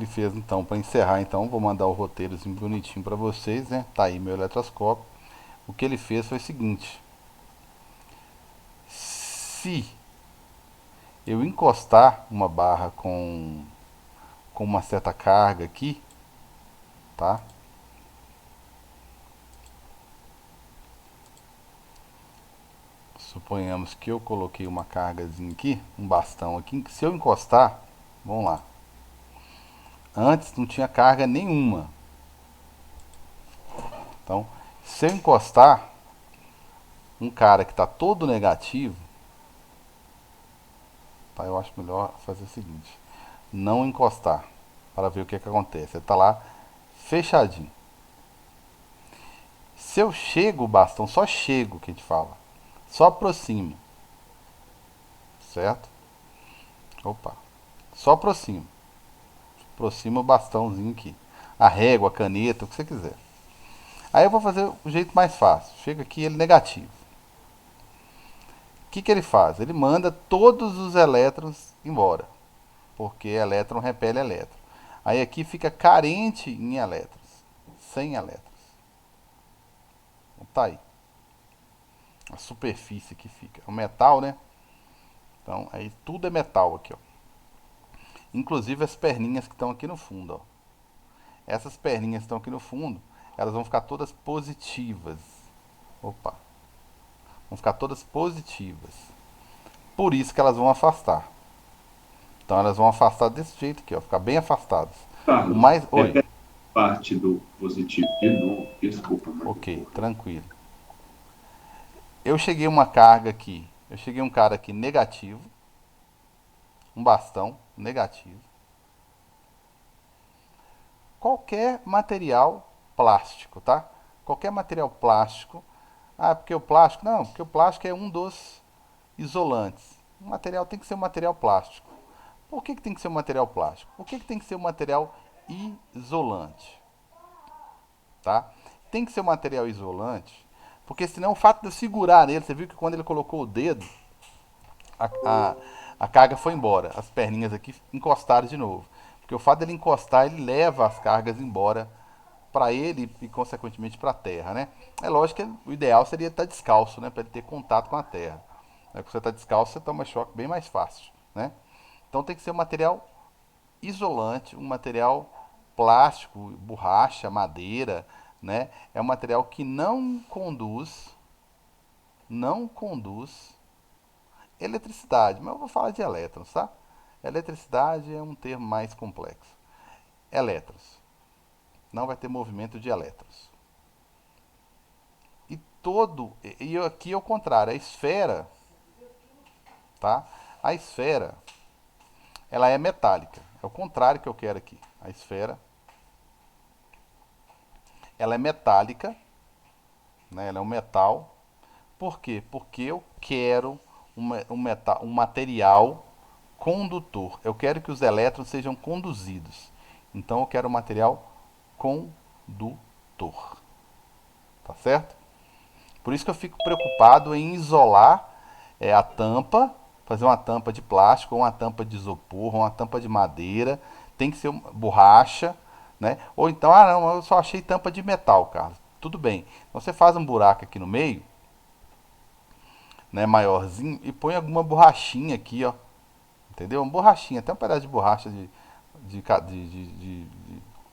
ele fez então, para encerrar então, vou mandar o roteirozinho bonitinho para vocês, né? Tá aí meu eletroscópio. O que ele fez foi o seguinte: se eu encostar uma barra com uma certa carga aqui, tá? Suponhamos que eu coloquei uma cargazinha aqui, um bastão aqui, que se eu encostar, vamos lá. Antes não tinha carga nenhuma. Então, se eu encostar um cara que está todo negativo, tá? Eu acho melhor fazer o seguinte: não encostar, para ver o que acontece. Ele está lá fechadinho. Se eu chego o bastão, só chego que a gente fala, só aproximo, certo? Opa, só aproximo. Aproxima o bastãozinho aqui. A régua, a caneta, o que você quiser. Aí eu vou fazer o jeito mais fácil. Chega aqui ele negativo. O que ele faz? Ele manda todos os elétrons embora. Porque elétron repele elétron. Aí aqui fica carente em elétrons. Sem elétrons. Então tá aí. A superfície que fica. O metal, né? Então aí tudo é metal aqui, ó. Inclusive as perninhas que estão aqui no fundo, ó. Essas perninhas que estão aqui no fundo, elas vão ficar todas positivas. Opa. Vão ficar todas positivas. Por isso que elas vão afastar. Então elas vão afastar desse jeito aqui, ó, ficar bem afastadas. O Carlos, mais. Oi. repete parte do positivo de novo. Desculpa, mas eu Ok, cortei. tranquilo. Eu cheguei uma carga aqui. Eu cheguei um cara aqui negativo. Um bastão negativo. Qualquer material plástico, tá? Qualquer material plástico. Ah, porque o plástico. Não, porque o plástico é um dos isolantes. O material tem que ser um material plástico. Por que tem que ser um material plástico? Por que tem que ser um material isolante? Tá? Tem que ser um material isolante, porque senão o fato de eu segurar nele, você viu que quando ele colocou o dedo, a, a, a carga foi embora, as perninhas aqui encostaram de novo. Porque o fato dele encostar, ele leva as cargas embora para ele e consequentemente para a terra, né? É lógico que o ideal seria estar descalço, né, para ele ter contato com a terra. Quando você está descalço, você toma choque bem mais fácil, né? Então tem que ser um material isolante, um material plástico, borracha, madeira, né? É um material que não conduz eletricidade, mas eu vou falar de elétrons, tá? Eletricidade é um termo mais complexo. Elétrons, não vai ter movimento de elétrons. E aqui é o contrário, a esfera, tá? A esfera, ela é metálica. É o contrário que eu quero aqui. A esfera, ela é metálica, né? Ela é um metal. Por quê? Porque eu quero um material condutor. Eu quero que os elétrons sejam conduzidos. Então eu quero um material condutor. Tá certo? Por isso que eu fico preocupado em isolar a tampa, fazer uma tampa de plástico, ou uma tampa de isopor, ou uma tampa de madeira. Tem que ser borracha, né? Ou então, ah não, eu só achei tampa de metal, Carlos. Tudo bem. Então você faz um buraco aqui no meio, né, maiorzinho, e põe alguma borrachinha aqui, ó. Entendeu? Uma borrachinha, até um pedaço de borracha de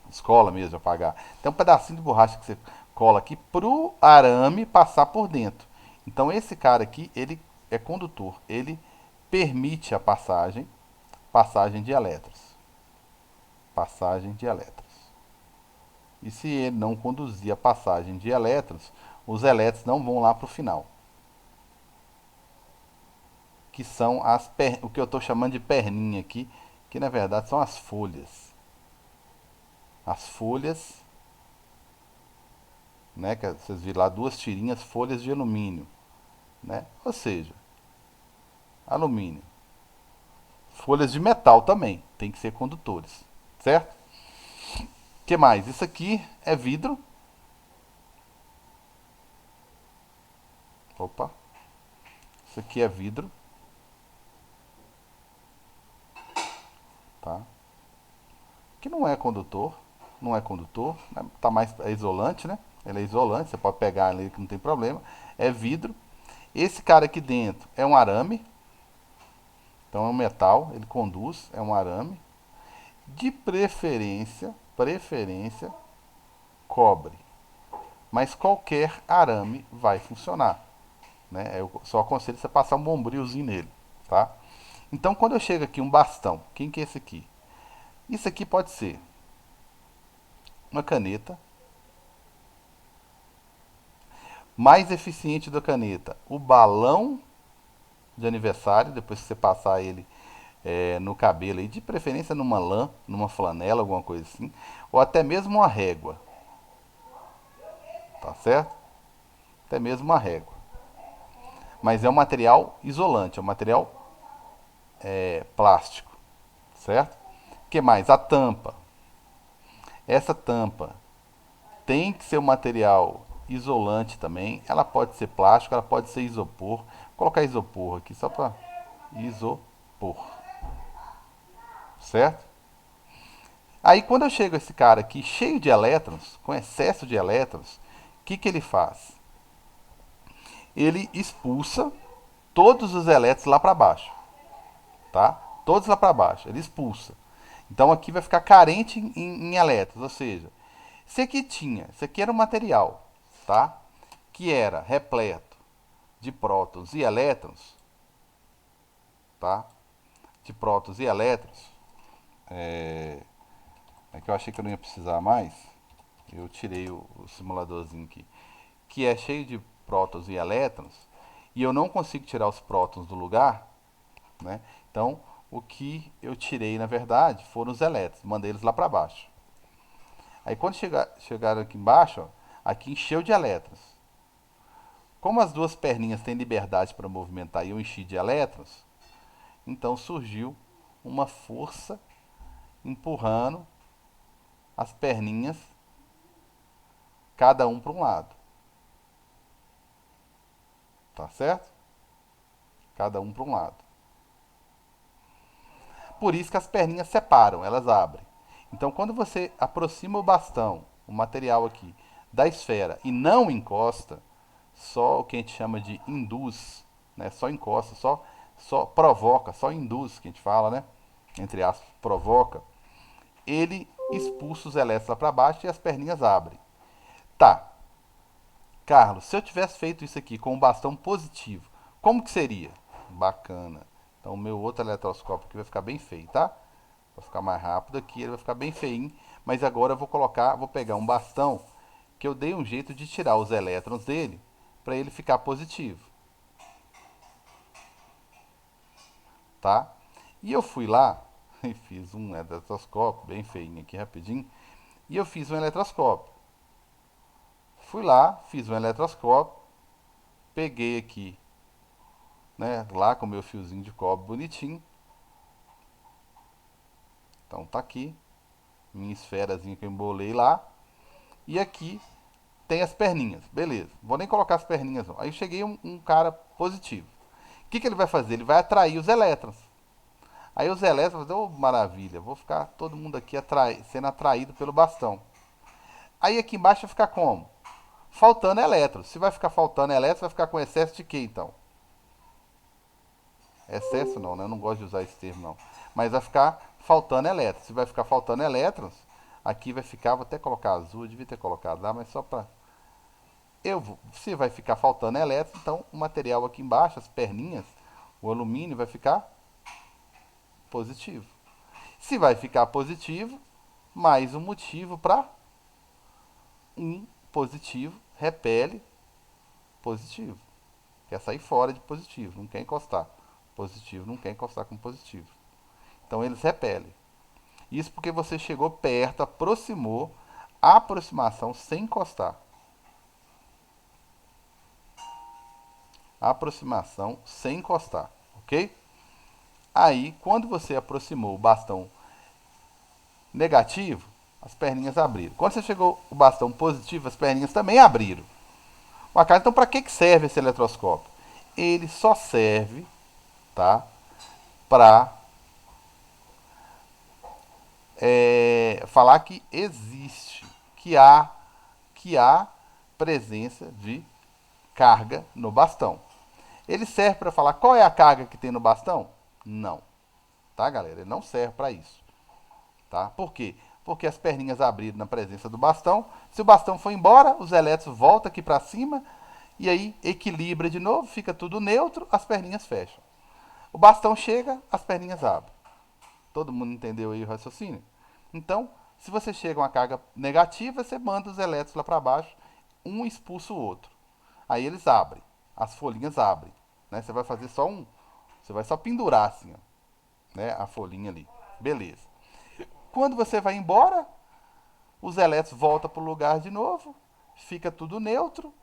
escola mesmo, apagar. Tem um pedacinho de borracha que você cola aqui pro arame passar por dentro. Então esse cara aqui, ele é condutor, ele permite a passagem de elétrons. Passagem de elétrons. E se ele não conduzir a passagem de elétrons, os elétrons não vão lá para o final. Que são o que eu estou chamando de perninha aqui, que na verdade são as folhas. As folhas, né, que vocês viram lá duas tirinhas, folhas de alumínio, né? Ou seja, alumínio. Folhas de metal também, tem que ser condutores, certo? O que mais? Isso aqui é vidro. Opa, isso aqui é vidro, tá? que não é condutor, não é condutor, né? Tá mais é isolante, né? Ele é isolante, você pode pegar ali que não tem problema. É vidro. Esse cara aqui dentro é um arame, então é um metal, ele conduz, é um arame. De preferência, cobre. Mas qualquer arame vai funcionar, né? Eu só aconselho você passar um bombrilzinho nele, tá? Então quando eu chego aqui um bastão, quem que é esse aqui? Isso aqui pode ser uma caneta, mais eficiente da caneta, o balão de aniversário, depois que você passar ele no cabelo, aí, de preferência numa lã, numa flanela, alguma coisa assim, ou até mesmo uma régua, tá certo? Até mesmo uma régua. Mas é um material isolante, é um material plástico, certo? O que mais? A tampa. Essa tampa tem que ser um material isolante também. Ela pode ser plástico, ela pode ser isopor. Vou colocar isopor aqui só para isopor, certo? Aí quando eu chego a esse cara aqui cheio de elétrons, com excesso de elétrons, o que ele faz? Ele expulsa todos os elétrons lá para baixo, tá? Todos lá para baixo, ele expulsa. Então aqui vai ficar carente em elétrons, ou seja, isso aqui era um material, tá? Que era repleto de prótons e elétrons, tá? De prótons e elétrons. É que eu achei que eu não ia precisar mais. Eu tirei o simuladorzinho aqui. Que é cheio de prótons e elétrons. E eu não consigo tirar os prótons do lugar, né? Então, o que eu tirei, na verdade, foram os elétrons. Mandei eles lá para baixo. Aí, quando chegaram aqui embaixo, ó, aqui encheu de elétrons. Como as duas perninhas têm liberdade para movimentar e eu enchi de elétrons, então surgiu uma força empurrando as perninhas, cada um para um lado. Tá certo? Cada um para um lado. Por isso que as perninhas separam, elas abrem. Então, quando você aproxima o bastão, o material aqui, da esfera e não encosta, só o que a gente chama de induz, né? Só encosta, só provoca, só induz, que a gente fala, né? Entre aspas, provoca. Ele expulsa os elétrons lá para baixo e as perninhas abrem. Tá, Carlos, se eu tivesse feito isso aqui com um bastão positivo, como que seria? Bacana. Então o meu outro eletroscópio aqui vai ficar bem feio, tá? Vai ficar mais rápido aqui, ele vai ficar bem feinho. Mas agora eu vou pegar um bastão que eu dei um jeito de tirar os elétrons dele para ele ficar positivo, tá? E eu fui lá e fiz um eletroscópio bem feinho aqui rapidinho. E eu fiz um eletroscópio. Fui lá, fiz um eletroscópio, peguei aqui, né, lá com o meu fiozinho de cobre bonitinho. Então tá aqui, minha esferazinha que eu embolei lá. E aqui tem as perninhas, beleza. Vou nem colocar as perninhas não. Aí cheguei um cara positivo. O que ele vai fazer? Ele vai atrair os elétrons. Aí os elétrons, oh, maravilha, vou ficar todo mundo aqui sendo atraído pelo bastão. Aí aqui embaixo vai ficar como? Faltando elétrons. Se vai ficar faltando elétrons, vai ficar com excesso de quê então? Excesso não, né? Eu não gosto de usar esse termo não. Mas vai ficar faltando elétrons. Se vai ficar faltando elétrons, aqui vai ficar, vou até colocar azul, eu devia ter colocado lá, mas só para se vai ficar faltando elétrons, então o material aqui embaixo, as perninhas, o alumínio vai ficar positivo. Se vai ficar positivo, mais um motivo para um positivo repele positivo. Quer sair fora de positivo, não quer encostar. Positivo não quer encostar com positivo. Então eles repelem. Isso porque você chegou perto, aproximou, a aproximação sem encostar. Aproximação sem encostar, ok? Aí, quando você aproximou o bastão negativo, as perninhas abriram. Quando você chegou o bastão positivo, as perninhas também abriram. Então para que serve esse eletroscópio? Ele só serve, tá, para falar que existe, que há presença de carga no bastão. Ele serve para falar qual é a carga que tem no bastão? Não, tá, galera? Ele não serve para isso, tá? Por quê? Porque as perninhas abriram na presença do bastão. Se o bastão for embora, os elétrons voltam aqui para cima e aí equilibra de novo, fica tudo neutro, as perninhas fecham. O bastão chega, as perninhas abrem. Todo mundo entendeu aí o raciocínio? Então, se você chega a uma carga negativa, você manda os elétrons lá para baixo, um expulsa o outro. Aí eles abrem, as folhinhas abrem, né? Você vai fazer só você vai só pendurar assim, ó, né, a folhinha ali. Beleza. Quando você vai embora, os elétrons voltam para o lugar de novo, fica tudo neutro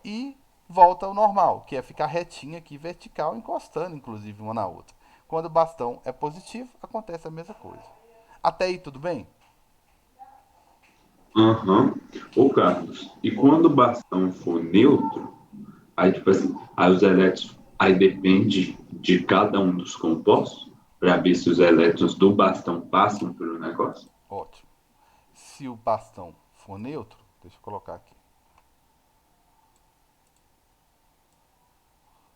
e volta ao normal, que é ficar retinho aqui, vertical, encostando inclusive uma na outra. Quando o bastão é positivo, acontece a mesma coisa. Até aí tudo bem? Aham. Ô, Carlos, e Oi. quando o bastão for neutro, aí, tipo assim, aí os elétrons, aí depende de cada um dos compostos, para ver se os elétrons do bastão passam pelo negócio? Ótimo. Se o bastão for neutro, deixa eu colocar aqui.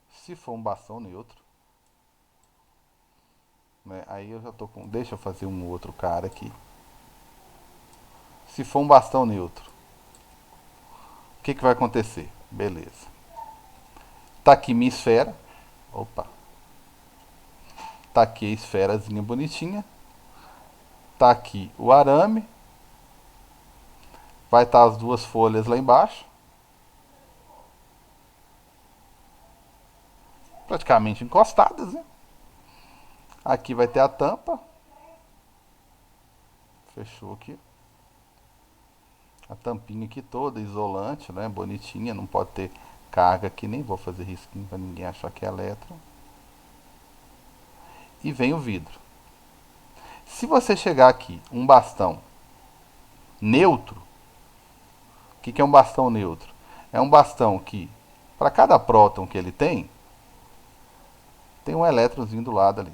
Se for um bastão neutro, né, aí eu já tô com. Deixa eu fazer um outro cara aqui. Se for um bastão neutro, o que vai acontecer? Beleza. Tá aqui minha esfera. Opa. Tá aqui a esferazinha bonitinha. Tá aqui o arame. Vai estar as duas folhas lá embaixo. Praticamente encostadas, né? Aqui vai ter a tampa. Fechou aqui. A tampinha aqui toda, isolante, né? Bonitinha, não pode ter carga aqui, nem vou fazer risquinho para ninguém achar que é elétron. E vem o vidro. Se você chegar aqui, um bastão neutro, o que é um bastão neutro? É um bastão que, para cada próton que ele tem um elétronzinho do lado ali.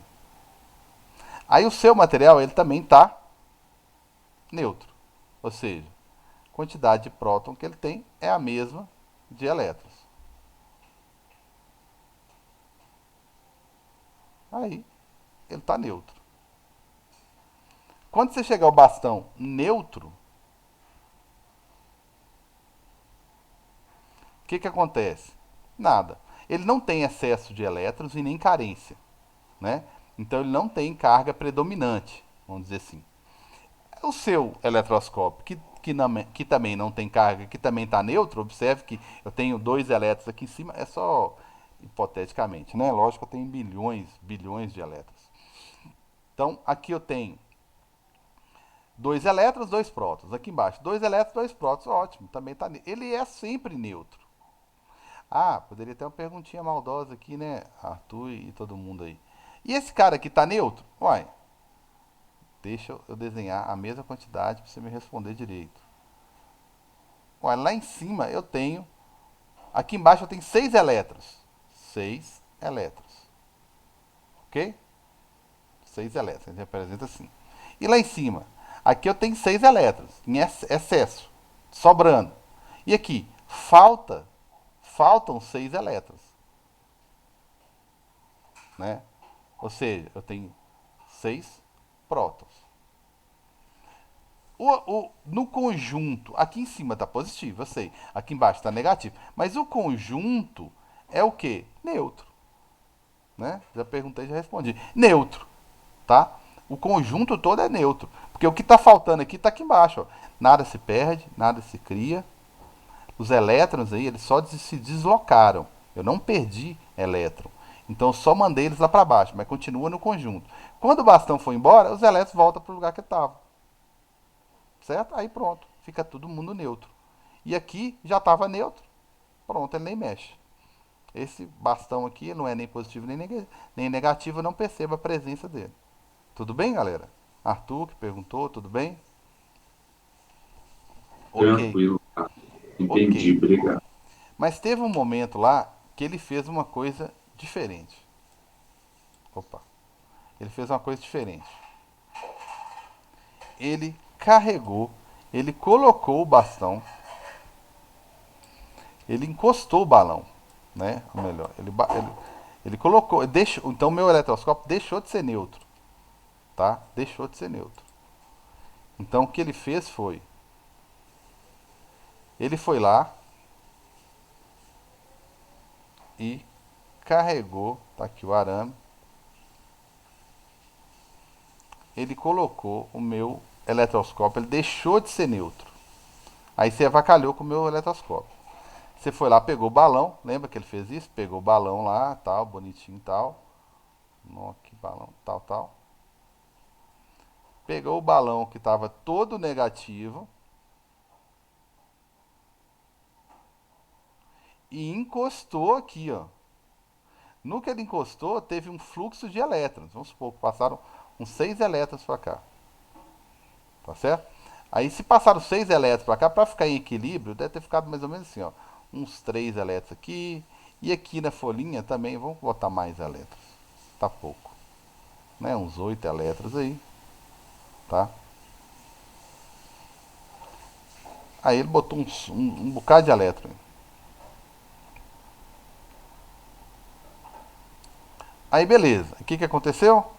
Aí o seu material, ele também está neutro. Ou seja, a quantidade de próton que ele tem é a mesma de elétrons. Aí, ele está neutro. Quando você chegar ao bastão neutro, o que acontece? Nada. Ele não tem excesso de elétrons e nem carência, né? Então ele não tem carga predominante, vamos dizer assim. O seu eletroscópio, que também não tem carga, que também está neutro, observe que eu tenho dois elétrons aqui em cima, é só hipoteticamente, né? Lógico que eu tenho bilhões de elétrons. Então aqui eu tenho dois elétrons, dois prótons. Aqui embaixo, dois elétrons, dois prótons, ótimo, também está. Ele é sempre neutro. Ah, poderia ter uma perguntinha maldosa aqui, né, Arthur e todo mundo aí. E esse cara aqui tá neutro? Uai, deixa eu desenhar a mesma quantidade para você me responder direito. Uai, lá em cima eu tenho. Aqui embaixo eu tenho seis elétrons. Seis elétrons. Ok? Seis elétrons. A gente representa assim. E lá em cima? Aqui eu tenho seis elétrons. Em excesso. Sobrando. E aqui? Faltam seis elétrons. Né? Ou seja, eu tenho seis prótons. No conjunto, aqui em cima está positivo, eu sei. Aqui embaixo está negativo. Mas o conjunto é o que? Neutro. Né? Já perguntei, já respondi. Neutro, tá? O conjunto todo é neutro. Porque o que está faltando aqui está aqui embaixo. Ó. Nada se perde, nada se cria. Os elétrons aí, eles só se deslocaram. Eu não perdi elétron. Então eu só mandei eles lá para baixo, mas continua no conjunto. Quando o bastão for embora, os elétrons voltam para o lugar que estavam. Certo? Aí pronto, fica todo mundo neutro. E aqui já estava neutro, pronto, ele nem mexe. Esse bastão aqui não é nem positivo nem negativo, eu não percebo a presença dele. Tudo bem, galera? Arthur que perguntou, tudo bem? Ok, Tranquilo, Carlos. ok. Entendi, obrigado. Mas teve um momento lá que ele fez uma coisa diferente. Opa, ele fez uma coisa diferente. ele carregou, ele colocou o bastão, ele encostou o balão, né? Ou melhor, ele colocou, deixou, então meu eletroscópio deixou de ser neutro, tá? Deixou de ser neutro. Então o que ele fez foi, ele foi lá e carregou, tá aqui o arame, ele colocou o meu eletroscópio, ele deixou de ser neutro. Aí você avacalhou com o meu eletroscópio. Você foi lá, pegou o balão, lembra que ele fez isso? Pegou o balão lá, tal, bonitinho, tal. Não, que balão, tal, tal. Pegou o balão que estava todo negativo e encostou aqui, ó. No que ele encostou, teve um fluxo de elétrons. Vamos supor que passaram uns 6 elétrons para cá. Tá certo? Aí se passaram 6 elétrons para cá, para ficar em equilíbrio, deve ter ficado mais ou menos assim, ó. Uns 3 elétrons aqui. E aqui na folhinha também, vamos botar mais elétrons. Tá pouco. Né? Uns 8 elétrons aí. Tá? Aí ele botou um bocado de elétron. Aí beleza. O que aconteceu?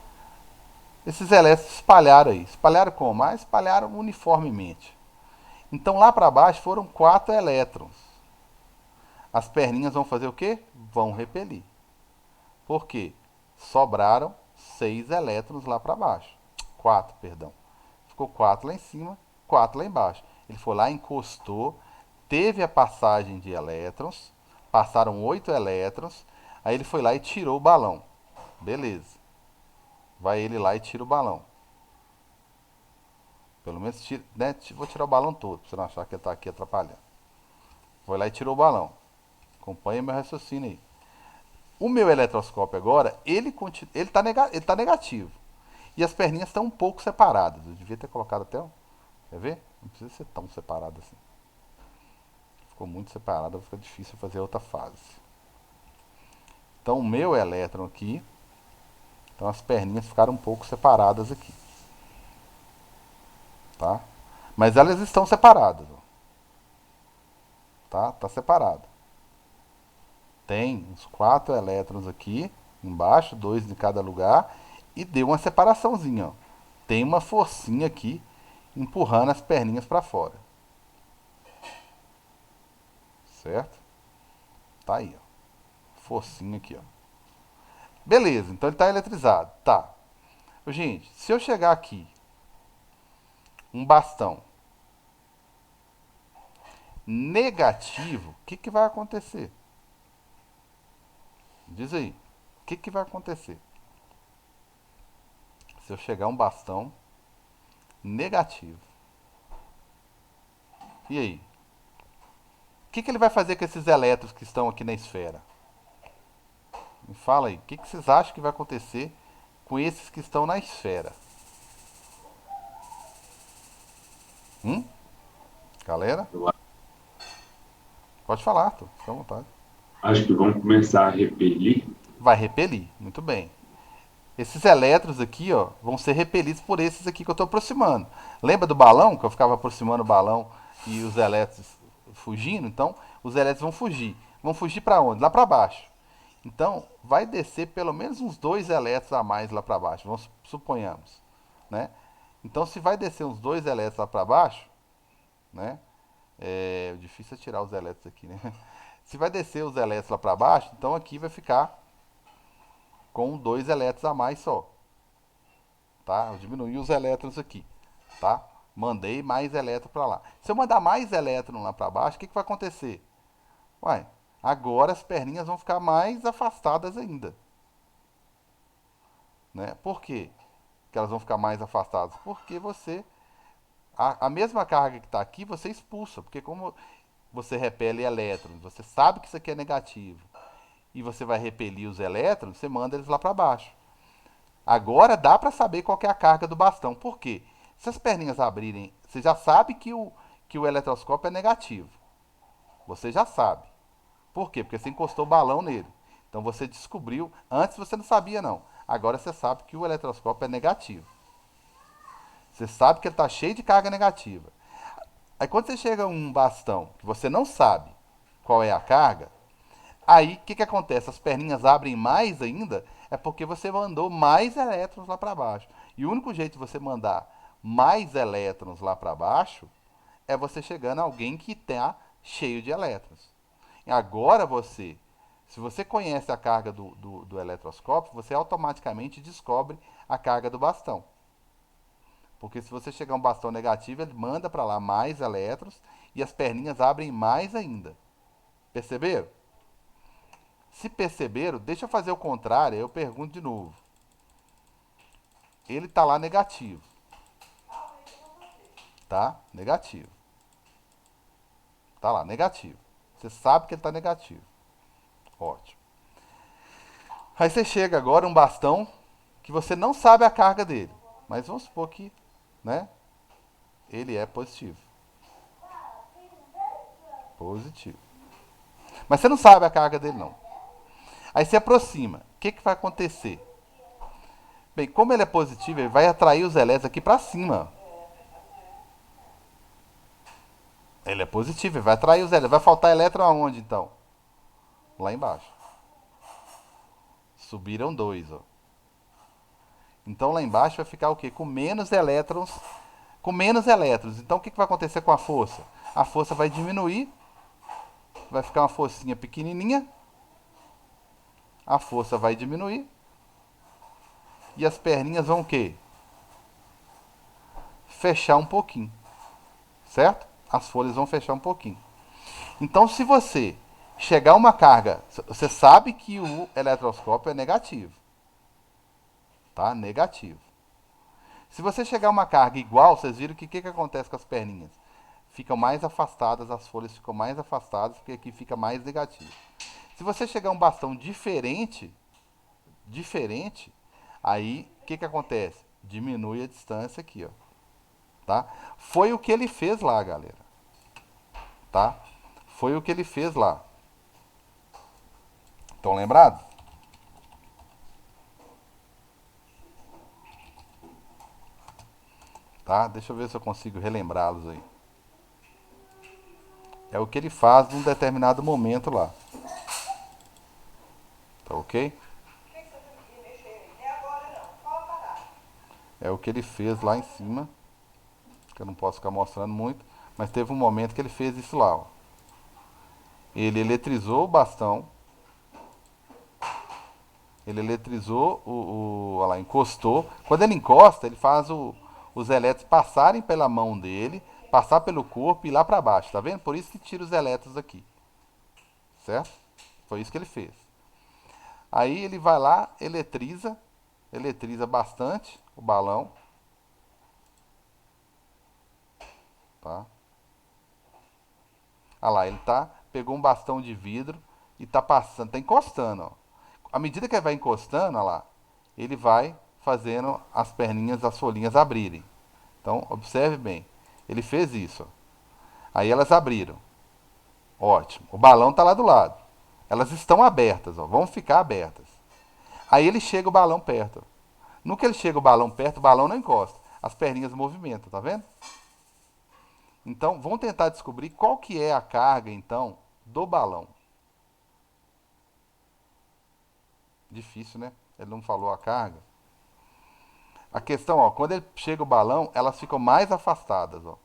Esses elétrons espalharam aí. Espalharam como? Ah, espalharam uniformemente. Então lá para baixo foram 4 elétrons. As perninhas vão fazer o quê? Vão repelir. Por quê? Sobraram 6 elétrons lá para baixo. 4, perdão. Ficou 4 lá em cima, 4 lá embaixo. Ele foi lá, encostou, teve a passagem de elétrons, passaram 8 elétrons, aí ele foi lá e tirou o balão. Beleza. Vai ele lá e tira o balão. Pelo menos tira, né? Vou tirar o balão todo, pra você não achar que ele tá aqui atrapalhando. Foi lá e tirou o balão. Acompanha meu raciocínio aí. O meu eletroscópio agora, ele tá negativo. E as perninhas estão um pouco separadas. Eu devia ter colocado até um. Quer ver? Não precisa ser tão separado assim. Ficou muito separado, fica difícil fazer outra fase. Então o meu elétron aqui. Então as perninhas ficaram um pouco separadas aqui. Tá? Mas elas estão separadas. Ó. Tá? Tá separado. Tem uns 4 elétrons aqui embaixo, 2 de cada lugar. E deu uma separaçãozinha. Ó. Tem uma forcinha aqui empurrando as perninhas para fora. Certo? Tá aí, ó. Forcinha aqui, ó. Beleza, então ele está eletrizado. Tá. Gente, se eu chegar aqui, um bastão negativo, o que vai acontecer? Diz aí. O que vai acontecer? Se eu chegar um bastão negativo. E aí? O que ele vai fazer com esses elétrons que estão aqui na esfera? Me fala aí. O que vocês acham que vai acontecer com esses que estão na esfera? Hum? Galera? Eu Pode falar, tô. Fica à vontade. acho que vão começar a repelir. Vai repelir. Muito bem. Esses elétrons aqui, ó, vão ser repelidos por esses aqui que eu estou aproximando. Lembra do balão, que eu ficava aproximando o balão e os elétrons fugindo? Então, os elétrons vão fugir. Vão fugir para onde? Lá para baixo. Então, vai descer pelo menos uns 2 elétrons a mais lá para baixo, vamos suponhamos, né? Então, se vai descer uns 2 elétrons lá para baixo, né? É difícil é tirar os elétrons aqui, né? Se vai descer os elétrons lá para baixo, então aqui vai ficar com 2 elétrons a mais só, tá? Eu diminui os elétrons aqui, tá? Mandei mais elétron para lá. Se eu mandar mais elétron lá para baixo, o que vai acontecer? Uai, agora as perninhas vão ficar mais afastadas ainda. Né? Por quê que elas vão ficar mais afastadas? Porque você, a mesma carga que está aqui, você expulsa. Porque como você repele elétrons, você sabe que isso aqui é negativo, e você vai repelir os elétrons, você manda eles lá para baixo. Agora dá para saber qual que é a carga do bastão. Por quê? Se as perninhas abrirem, você já sabe que o eletroscópio é negativo. Você já sabe. Por quê? Porque você encostou o balão nele. Então você descobriu. Antes você não sabia, não. Agora você sabe que o eletroscópio é negativo. Você sabe que ele está cheio de carga negativa. Aí quando você chega a um bastão que você não sabe qual é a carga, aí o que, que acontece? As perninhas abrem mais ainda, é porque você mandou mais elétrons lá para baixo. E o único jeito de você mandar mais elétrons lá para baixo é você chegando a alguém que está cheio de elétrons. E agora você, se você conhece a carga do eletroscópio, você automaticamente descobre a carga do bastão. Porque se você chegar a um bastão negativo, ele manda para lá mais elétrons e as perninhas abrem mais ainda. Perceberam? Se perceberam, deixa eu fazer o contrário, aí eu pergunto de novo. Ele está lá negativo, tá? Negativo. Tá lá, negativo. Você sabe que ele está negativo. Ótimo. Aí você chega agora a um bastão que você não sabe a carga dele. Mas vamos supor que, né? Ele é positivo. Positivo. Mas você não sabe a carga dele, não. Aí você aproxima. O que, que vai acontecer? Bem, como ele é positivo, ele vai atrair os elétrons aqui para cima. Ele é positivo, ele vai atrair os elétrons. Vai faltar elétron aonde, então? Lá embaixo. Subiram dois, ó. Então lá embaixo vai ficar o quê? Com menos elétrons. Com menos elétrons. Então o que, que vai acontecer com a força? A força vai diminuir. Vai ficar uma forcinha pequenininha. A força vai diminuir. E as perninhas vão o quê? Fechar um pouquinho. Certo? As folhas vão fechar um pouquinho. Então se você chegar a uma carga, você sabe que o eletroscópio é negativo. Tá? Negativo. Se você chegar a uma carga igual, vocês viram que o que acontece com as perninhas? Ficam mais afastadas, as folhas ficam mais afastadas, porque aqui fica mais negativo. Se você chegar a um bastão diferente, aí o que acontece? Diminui a distância aqui, ó. Tá? Foi o que ele fez lá, galera. Tá? Foi o que ele fez lá. Estão lembrados? Tá? Deixa eu ver se eu consigo relembrá-los aí. É o que ele faz num determinado momento lá. Tá ok? É o que ele fez lá em cima. Que eu não posso ficar mostrando muito. Mas teve um momento que ele fez isso lá, ó. Ele eletrizou o bastão. Ele eletrizou olha lá, encostou. Quando ele encosta, ele faz os elétrons passarem pela mão dele, passar pelo corpo e ir lá para baixo, tá vendo? Por isso que tira os elétrons aqui. Certo? Foi isso que ele fez. Aí ele vai lá, eletriza bastante o balão. Tá? Olha lá, ele pegou um bastão de vidro e tá passando, tá encostando, ó. À medida que ele vai encostando, olha lá, ele vai fazendo as perninhas, as folhinhas abrirem. Então, observe bem. Ele fez isso, ó. Aí elas abriram. Ótimo. O balão está lá do lado. Elas estão abertas, ó. Vão ficar abertas. Aí ele chega o balão perto. No que ele chega o balão perto, o balão não encosta. As perninhas movimentam, tá vendo? Então, vamos tentar descobrir qual que é a carga, então, do balão. Difícil, né? Ele não falou a carga. A questão, ó, quando ele chega o balão, elas ficam mais afastadas, ó.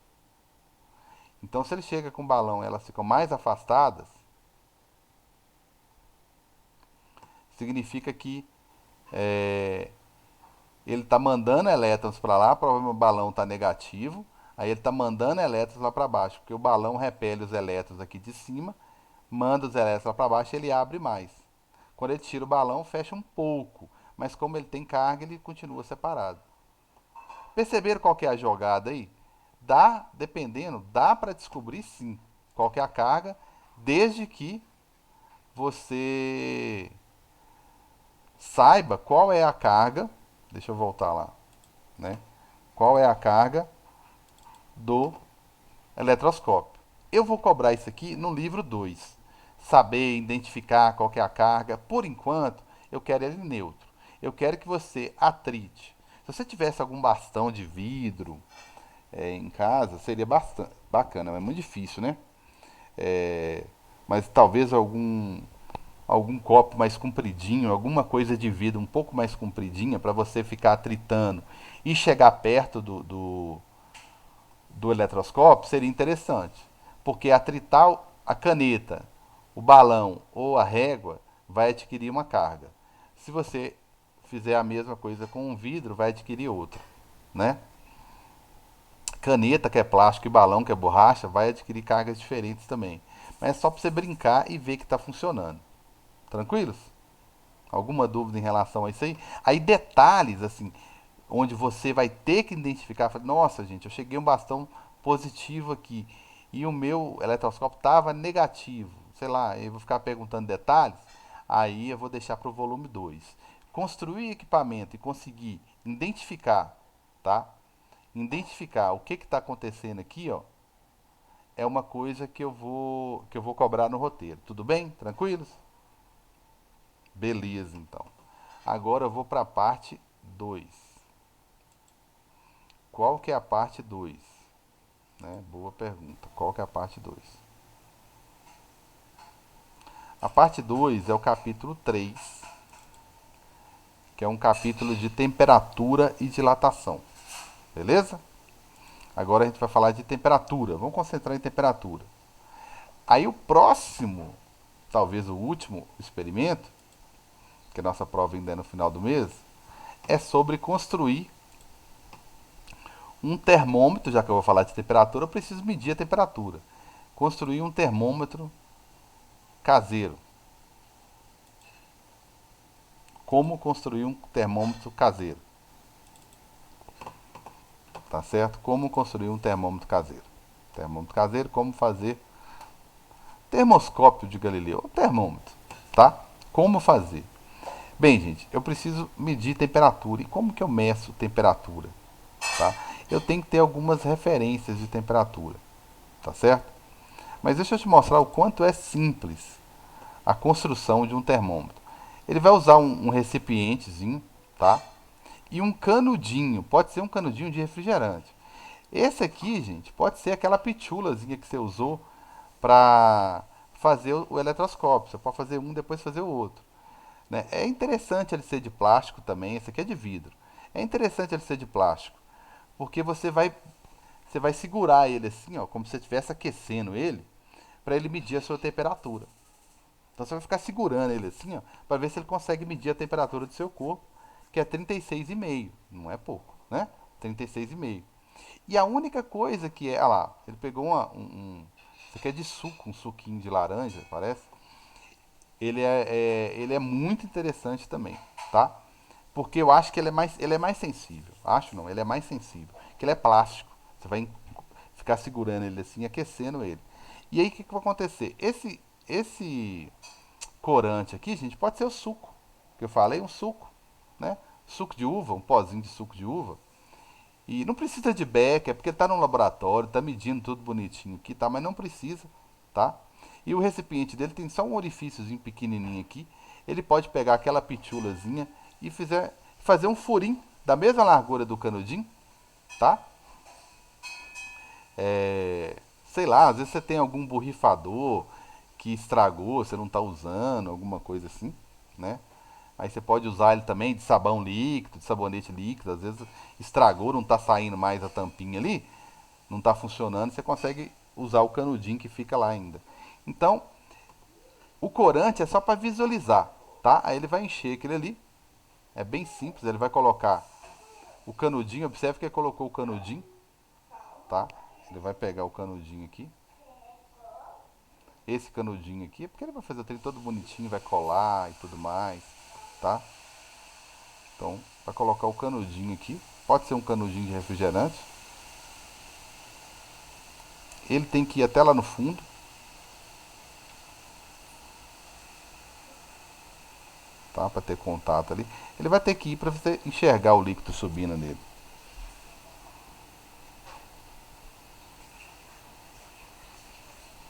Então, se ele chega com o balão, elas ficam mais afastadas, significa que ele está mandando elétrons para lá, provavelmente o balão está negativo, aí ele está mandando elétrons lá para baixo, porque o balão repele os elétrons aqui de cima, manda os elétrons lá para baixo e ele abre mais. Quando ele tira o balão, fecha um pouco, mas como ele tem carga, ele continua separado. Perceberam qual que é a jogada aí? Dá para descobrir sim qual que é a carga, desde que você saiba qual é a carga. Deixa eu voltar lá, né? Qual é a carga do eletroscópio? Eu vou cobrar isso aqui no livro 2. Saber identificar qual que é a carga. Por enquanto, eu quero ele neutro. Eu quero que você atrite. Se você tivesse algum bastão de vidro em casa, seria bastante bacana, mas é muito difícil, né? É, mas talvez algum copo mais compridinho, alguma coisa de vidro um pouco mais compridinha para você ficar tritando e chegar perto do eletroscópio seria interessante. Porque atritar a caneta, o balão ou a régua vai adquirir uma carga. Se você fizer a mesma coisa com um vidro, vai adquirir outra, né? Caneta, que é plástico, e balão, que é borracha, vai adquirir cargas diferentes também. Mas é só para você brincar e ver que está funcionando. Tranquilos? Alguma dúvida em relação a isso aí? Aí detalhes, assim, onde você vai ter que identificar, nossa gente, eu cheguei um bastão positivo aqui e o meu eletroscópio estava negativo. Sei lá, eu vou ficar perguntando detalhes, aí eu vou deixar para o volume 2. Construir equipamento e conseguir identificar, tá? Identificar o que está acontecendo aqui, ó, é uma coisa que eu vou cobrar no roteiro. Tudo bem? Tranquilos? Beleza, então. Agora eu vou para a parte 2. Qual que é a parte 2? Né? Boa pergunta. Qual que é a parte 2? A parte 2 é o capítulo 3, que é um capítulo de temperatura e dilatação. Beleza? Agora a gente vai falar de temperatura. Vamos concentrar em temperatura. Aí o próximo, talvez o último experimento, que a nossa prova ainda é no final do mês, é sobre construir um termômetro. Já que eu vou falar de temperatura, eu preciso medir a temperatura. Construir um termômetro caseiro. Como construir um termômetro caseiro. Tá certo? Como construir um termômetro caseiro. Termômetro caseiro, como fazer termoscópio de Galileu, um termômetro, tá? Como fazer? Bem, gente, eu preciso medir temperatura. E como que eu meço temperatura? Tá? Eu tenho que ter algumas referências de temperatura, tá certo? Mas deixa eu te mostrar o quanto é simples a construção de um termômetro. Ele vai usar um recipientezinho, tá? E um canudinho, pode ser um canudinho de refrigerante. Esse aqui, gente, pode ser aquela pitulazinha que você usou para fazer o eletroscópio. Você pode fazer um, depois fazer o outro. Né? É interessante ele ser de plástico também. Esse aqui é de vidro. É interessante ele ser de plástico, porque você vai segurar ele assim, ó, como se você estivesse aquecendo ele, para ele medir a sua temperatura. Então você vai ficar segurando ele assim, ó, para ver se ele consegue medir a temperatura do seu corpo, que é 36,5. Não é pouco, né? 36,5. E a única coisa que é, olha lá, ele pegou isso aqui é de suco, um suquinho de laranja, parece. Ele é muito interessante também, tá? Porque eu acho que ele é mais sensível. Acho não, ele é mais sensível. Que ele é plástico. Você vai ficar segurando ele assim, aquecendo ele. E aí o que vai acontecer? Esse corante aqui, gente, pode ser o suco. Que eu falei, um suco, né? Suco de uva, um pozinho de suco de uva. E não precisa de becker, é porque está no laboratório, está medindo tudo bonitinho aqui, tá? Mas não precisa, tá? E o recipiente dele tem só um orifíciozinho pequenininho aqui. Ele pode pegar aquela pitulazinha e fazer um furinho da mesma largura do canudinho, tá? Sei lá, às vezes você tem algum borrifador que estragou, você não está usando, alguma coisa assim, né? Aí você pode usar ele também de sabão líquido, de sabonete líquido. Às vezes estragou, não está saindo mais a tampinha ali, não está funcionando, você consegue usar o canudinho que fica lá ainda. Então, o corante é só para visualizar, tá? Aí ele vai encher aquele ali. É bem simples, ele vai colocar o canudinho, observe que ele colocou o canudinho, tá? Ele vai pegar o canudinho aqui. Esse canudinho aqui, porque ele vai fazer o trem todo bonitinho, vai colar e tudo mais, tá? Então, vai colocar o canudinho aqui. Pode ser um canudinho de refrigerante. Ele tem que ir até lá no fundo. Tá? Para ter contato ali. Ele vai ter que ir para você enxergar o líquido subindo nele.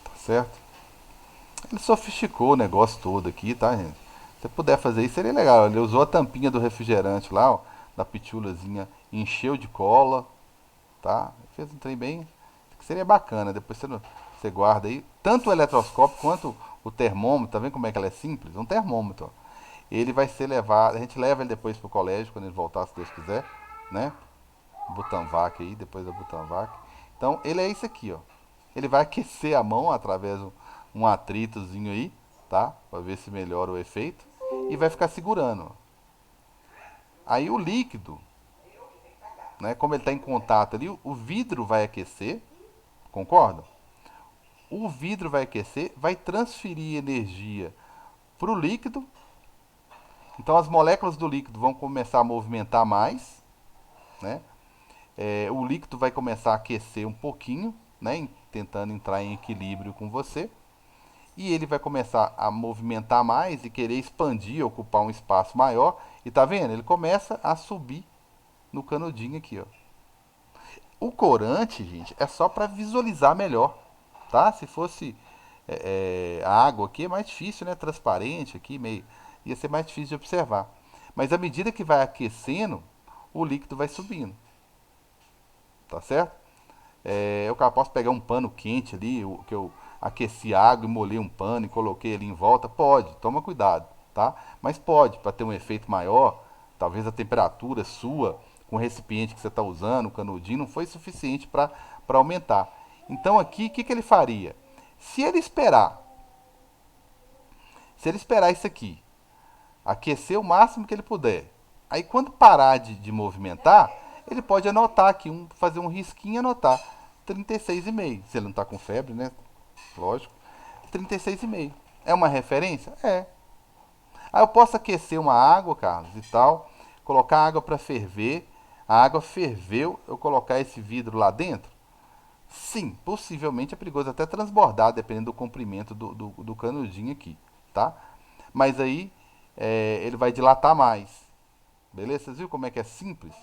Tá certo? Ele sofisticou o negócio todo aqui, tá, gente? Se você puder fazer isso, seria legal. Ele usou a tampinha do refrigerante lá, ó. da pitulazinha encheu de cola, tá? Fez um trem bem, que seria bacana. Depois você guarda aí, tanto o eletroscópio quanto o termômetro, tá vendo como é que ela é simples? Um termômetro, ó. Ele vai ser levado, a gente leva ele depois pro colégio, quando ele voltar, se Deus quiser, né? Butanvac aí, depois da Butanvac. Então, ele é isso aqui, ó. Ele vai aquecer a mão através de um atritozinho aí, tá? Pra ver se melhora o efeito. E vai ficar segurando, ó. Aí o líquido, né? Como ele está em contato ali, o vidro vai aquecer, concorda? O vidro vai aquecer, vai transferir energia para o líquido. Então as moléculas do líquido vão começar a movimentar mais, né? O líquido vai começar a aquecer um pouquinho, né? Tentando entrar em equilíbrio com você. E ele vai começar a movimentar mais e querer expandir, ocupar um espaço maior. E tá vendo? Ele começa a subir no canudinho aqui, ó. O corante, gente, é só para visualizar melhor, tá? Se fosse a água aqui é mais difícil, né? Transparente aqui, meio ia ser mais difícil de observar. Mas à medida que vai aquecendo, o líquido vai subindo, tá certo? Eu posso pegar um pano quente ali, que eu aqueci a água e molhei um pano e coloquei ali em volta, pode, toma cuidado, tá? Mas pode, para ter um efeito maior, talvez a temperatura sua com o recipiente que você está usando, o canudinho, não foi suficiente para aumentar. Então aqui, o que ele faria? Se ele esperar, se ele esperar isso aqui, aquecer o máximo que ele puder, aí quando parar de movimentar, ele pode anotar aqui, fazer um risquinho e anotar 36,5. Se ele não está com febre, né? Lógico. 36,5. É uma referência? É. Aí eu posso aquecer uma água, Carlos, e tal, colocar a água para ferver. A água ferveu, eu colocar esse vidro lá dentro? Sim, possivelmente é perigoso até transbordar, dependendo do comprimento do canudinho aqui, tá? Mas aí ele vai dilatar mais. Beleza? Vocês viram como é que é simples?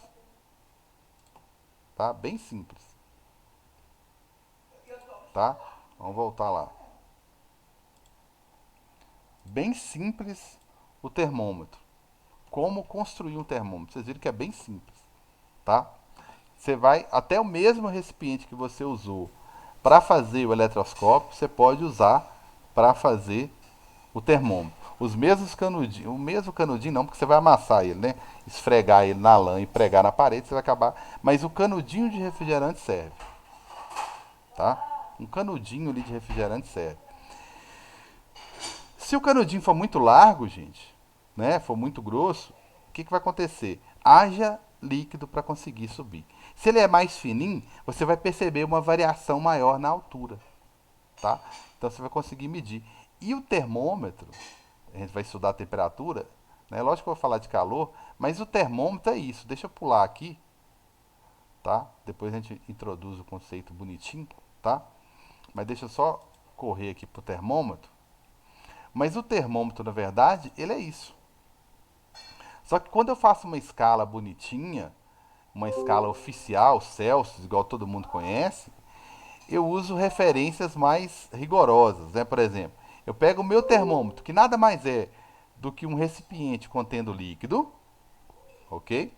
Tá? Bem simples, tá? Vamos voltar lá. Bem simples o termômetro. Como construir um termômetro? Vocês viram que é bem simples, tá? Você vai até o mesmo recipiente que você usou para fazer o eletroscópio, você pode usar para fazer o termômetro. Os mesmos canudinhos, o mesmo canudinho não, porque você vai amassar ele, né? Esfregar ele na lã e pregar na parede, você vai acabar. Mas o canudinho de refrigerante serve, tá? Um canudinho ali de refrigerante serve. Se o canudinho for muito largo, gente, né? For muito grosso, o que vai acontecer? Haja líquido para conseguir subir. Se ele é mais fininho, você vai perceber uma variação maior na altura, tá? Então você vai conseguir medir. E o termômetro, a gente vai estudar a temperatura, né? Lógico que eu vou falar de calor, mas o termômetro é isso. Deixa eu pular aqui, tá? Depois a gente introduz o conceito bonitinho, tá? Mas deixa eu só correr aqui pro termômetro. Mas o termômetro, na verdade, ele é isso. Só que quando eu faço uma escala bonitinha, uma escala oficial, Celsius, igual todo mundo conhece, eu uso referências mais rigorosas, né? Por exemplo, eu pego o meu termômetro, que nada mais é do que um recipiente contendo líquido, ok?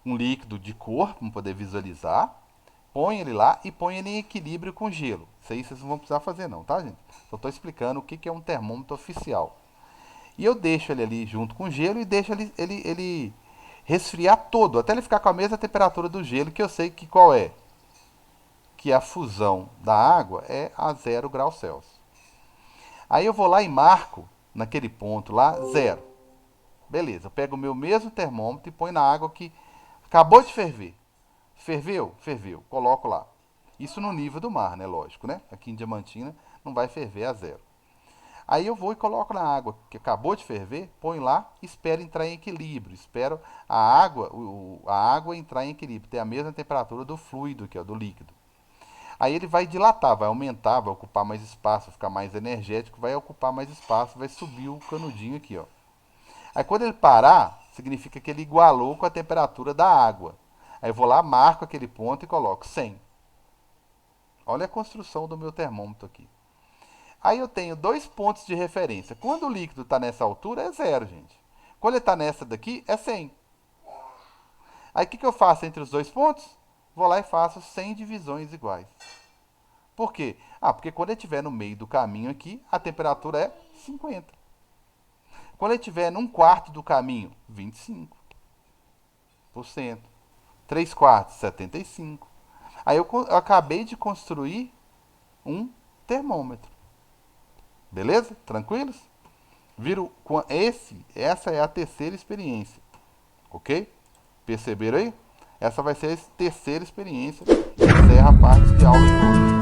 Um líquido de cor, para poder visualizar. Põe ele lá e põe ele em equilíbrio com gelo. Isso aí vocês não vão precisar fazer não, tá, gente? Só estou explicando o que é um termômetro oficial. E eu deixo ele ali junto com o gelo e deixo ele resfriar todo, até ele ficar com a mesma temperatura do gelo, que eu sei que qual é? Que a fusão da água é a 0 graus Celsius. Aí eu vou lá e marco naquele ponto lá, 0. Beleza, eu pego o meu mesmo termômetro e põe na água que acabou de ferver. Ferveu? Ferveu. Coloco lá. Isso no nível do mar, né? Lógico, né? Aqui em Diamantina não vai ferver a 0. Aí eu vou e coloco na água que acabou de ferver, põe lá, espero entrar em equilíbrio, espero a água entrar em equilíbrio, ter a mesma temperatura do fluido, que é do líquido. Aí ele vai dilatar, vai aumentar, vai ocupar mais espaço, vai ficar mais energético, vai ocupar mais espaço, vai subir o canudinho aqui, ó. Aí quando ele parar, significa que ele igualou com a temperatura da água. Aí eu vou lá, marco aquele ponto e coloco 100. Olha a construção do meu termômetro aqui. Aí eu tenho dois pontos de referência. Quando o líquido está nessa altura, é 0, gente. Quando ele está nessa daqui, é 100. Aí o que eu faço entre os dois pontos? Vou lá e faço 100 divisões iguais. Por quê? Ah, porque quando ele estiver no meio do caminho aqui, a temperatura é 50. Quando ele estiver num quarto do caminho, 25%. 3 quartos, 75%. Aí eu acabei de construir um termômetro. Beleza? Tranquilos? Viram? Essa é a terceira experiência. Ok? Perceberam aí? Essa vai ser a terceira experiência. Encerra a parte de aula de hoje.